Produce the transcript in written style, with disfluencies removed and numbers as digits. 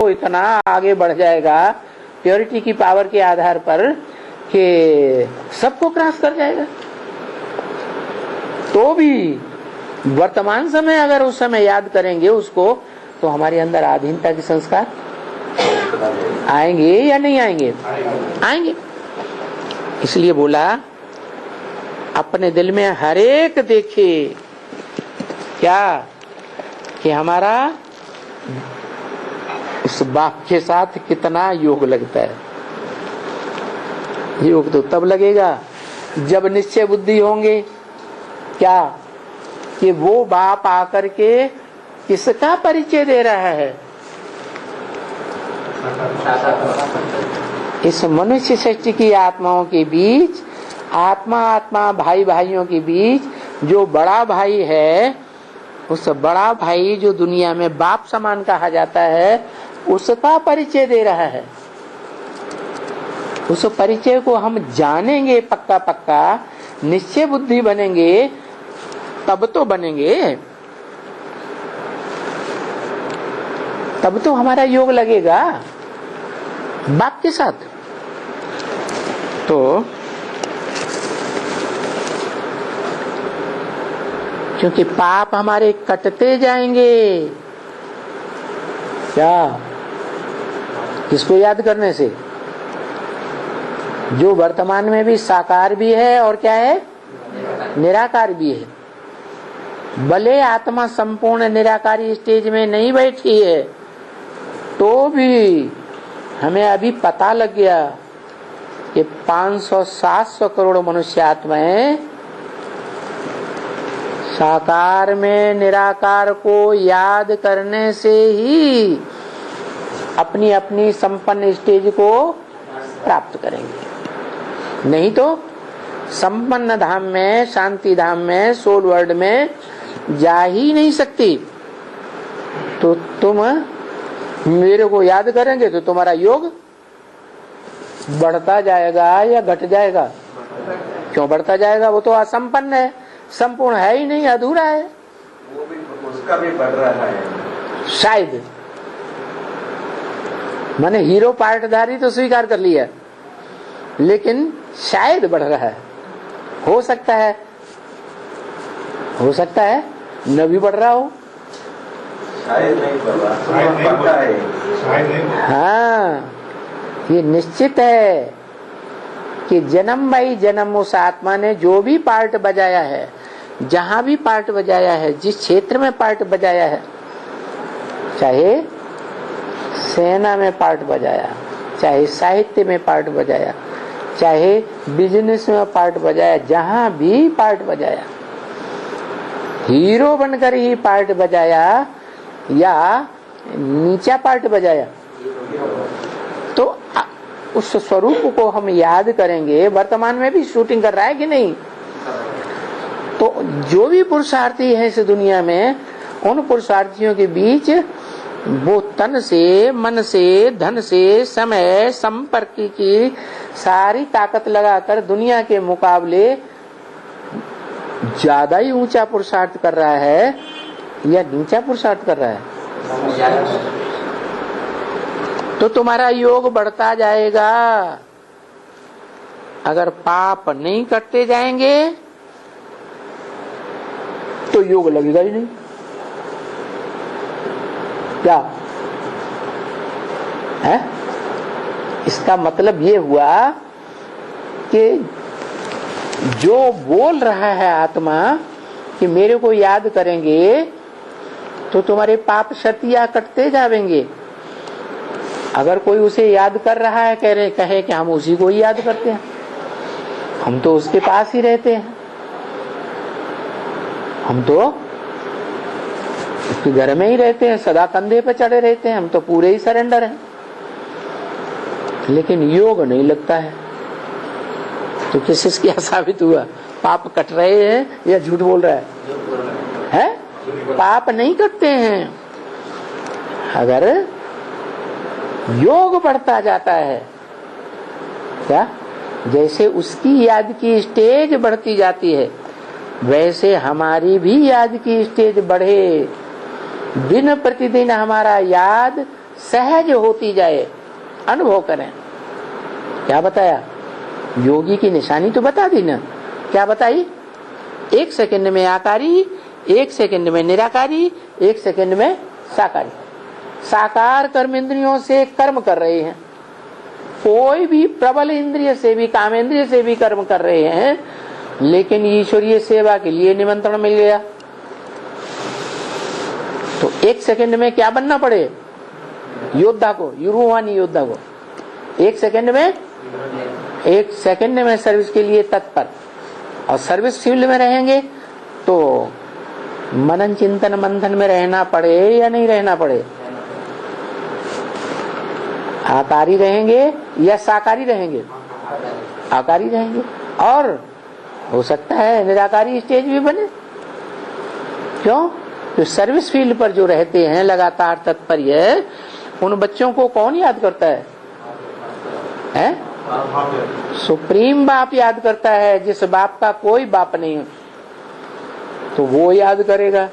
तो इतना आगे बढ़ जाएगा प्योरिटी की पावर के आधार पर कि सबको क्रॉस कर जाएगा। तो भी वर्तमान समय अगर उस समय याद करेंगे उसको, तो हमारे अंदर आधीनता के संस्कार आएंगे या नहीं आएंगे? आएंगे। इसलिए बोला अपने दिल में हर एक देखे क्या कि हमारा उस बाप के साथ कितना योग लगता है। योग तो तब लगेगा जब निश्चय बुद्धि होंगे क्या कि वो बाप आकर के किसका परिचय दे रहा है। इस मनुष्य सृष्टि की आत्माओं के बीच, आत्मा आत्मा भाई भाइयों के बीच जो बड़ा भाई है, उस बड़ा भाई जो दुनिया में बाप समान कहा जाता है, उसका परिचय दे रहा है। उस परिचय को हम जानेंगे पक्का पक्का, निश्चय बुद्धि बनेंगे, तब तो बनेंगे, तब तो हमारा योग लगेगा बाप के साथ। तो क्योंकि पाप हमारे कटते जाएंगे क्या, किसको याद करने से? जो वर्तमान में भी साकार भी है और क्या है, निराकार भी है। भले आत्मा संपूर्ण निराकारी स्टेज में नहीं बैठी है, तो भी हमें अभी पता लग गया कि 500-700 करोड़ मनुष्य आत्माएं साकार में निराकार को याद करने से ही अपनी अपनी संपन्न स्टेज को प्राप्त करेंगे। नहीं तो संपन्न धाम में, शांति धाम में, सोल वर्ल्ड में जा ही नहीं सकती। तो तुम मेरे को याद करेंगे तो तुम्हारा योग बढ़ता जाएगा या घट जाएगा? क्यों बढ़ता जाएगा? वो तो असंपन्न है, संपूर्ण है ही नहीं, अधूरा है। वो भी उसका भी बढ़ रहा है शायद। मैंने हीरो पार्टधारी तो स्वीकार कर लिया, लेकिन शायद बढ़ रहा है। हो सकता है, हो सकता है न भी बढ़ रहा हो, शायद नहीं बढ़ रहा है। हाँ, ये निश्चित है कि जन्म बाई जन्म उस आत्मा ने जो भी पार्ट बजाया है, जहां भी पार्ट बजाया है, जिस क्षेत्र में पार्ट बजाया है, चाहे सेना में पार्ट बजाया, चाहे साहित्य में पार्ट बजाया, चाहे बिजनेस में पार्ट बजाया, जहां भी पार्ट बजाया, हीरो बनकर ही पार्ट बजाया या नीचा पार्ट बजाया, तो उस स्वरूप को हम याद करेंगे। वर्तमान में भी शूटिंग कर रहा है कि नहीं? तो जो भी पुरुषार्थी है इस दुनिया में, उन पुरुषार्थियों के बीच वो तन से, मन से, धन से, समय, संपर्क की सारी ताकत लगाकर दुनिया के मुकाबले ज्यादा ही ऊंचा पुरुषार्थ कर रहा है या नीचा पुरुषार्थ कर रहा है? तो तुम्हारा योग बढ़ता जाएगा। अगर पाप नहीं करते जाएंगे तो योग लगेगा ही नहीं। क्या है? इसका मतलब ये हुआ कि जो बोल रहा है आत्मा कि मेरे को याद करेंगे तो तुम्हारे पाप शतिया कटते जाएंगे। अगर कोई उसे याद कर रहा है, कहे कि हम उसी को ही याद करते हैं, हम तो उसके पास ही रहते हैं, हम तो उसके घर में ही रहते हैं, सदा कंधे पे चढ़े रहते हैं, हम तो पूरे ही सरेंडर हैं, लेकिन योग नहीं लगता है। तो किस क्या साबित हुआ? पाप कट रहे हैं या झूठ बोल रहा है? पाप नहीं कटते हैं। अगर योग बढ़ता जाता है, क्या जैसे उसकी याद की स्टेज बढ़ती जाती है, वैसे हमारी भी याद की स्टेज बढ़े। दिन प्रतिदिन हमारा याद सहज होती जाए, अनुभव करें। क्या बताया? योगी की निशानी तो बता दी ना। क्या बताई? 1 सेकंड में आकारी, 1 सेकंड में निराकारी, 1 सेकंड में साकारी। साकार कर्म इंद्रियों से कर्म कर रहे हैं, कोई भी प्रबल इंद्रिय से भी, कामेंद्रिय से भी कर्म कर रहे हैं, लेकिन ईश्वरीय सेवा के लिए निमंत्रण मिल गया तो 1 सेकंड में क्या बनना पड़े? योद्धा को, यूरोवानी योद्धा को 1 सेकंड में, 1 सेकंड में सर्विस के लिए तत्पर। और सर्विस फील्ड में रहेंगे तो मनन चिंतन मंथन में रहना पड़े या नहीं रहना पड़े? आकारी रहेंगे या साकारी रहेंगे? आकारी रहेंगे। और हो सकता है निराकारी स्टेज भी बने। क्यों? तो सर्विस फील्ड पर जो रहते हैं लगातार तत्पर्य, उन बच्चों को कौन याद करता है? सुप्रीम बाप याद करता है, जिस बाप का कोई बाप नहीं, तो वो याद करेगा।